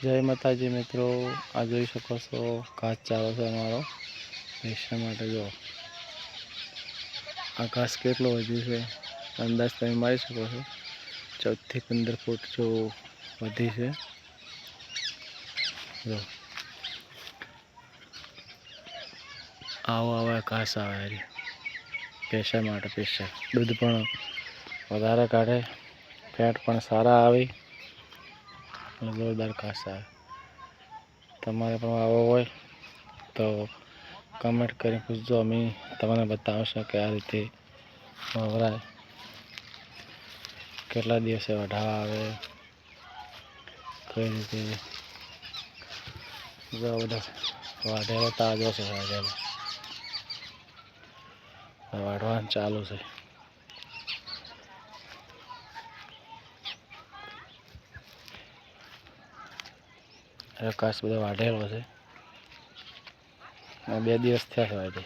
જય માતાજી મિત્રો, આ જોઈ શકો છો ઘાસ ચારો છે અમારો ભેંસા માટે। જો આ ઘાસ કેટલો વધ્યું છે અંદાજ તમે મારી શકો છો। 14 થી 15 ફૂટ જો વધી છે। જો આવો આવે ઘાસ આવે ભેંસા માટે સ્પેશિયલ। દૂધ પણ વધારે કાઢે, ફેટ પણ સારા આવે, જોરદાર ઘાસ આવે। તમારે પણ આવો હોય તો કમેન્ટ કરી પૂછજો, અમે તમને બતાવશું કે આ રીતે વવરાય, કેટલા દિવસે વઢાવા આવે, કઈ રીતે। જો બધા વાઢેલો તાજો છે, વાઢવાનું ચાલુ છે। ઘાસ બધો વાઢેલો છે, 2 દિવસ થયા છે વાઢે।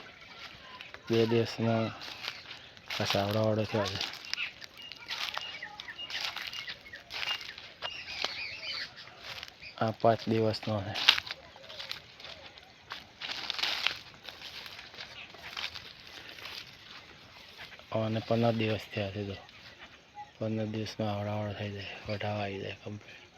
2 દિવસમાં ઘાસ આવડાવડો થયો છે। આ 5 દિવસનો છે અને 15 દિવસ થયા છે। તો 15 દિવસમાં આવડાવડો થઈ જાય, વઢાવા આવી જાય કમ્પ્લીટ।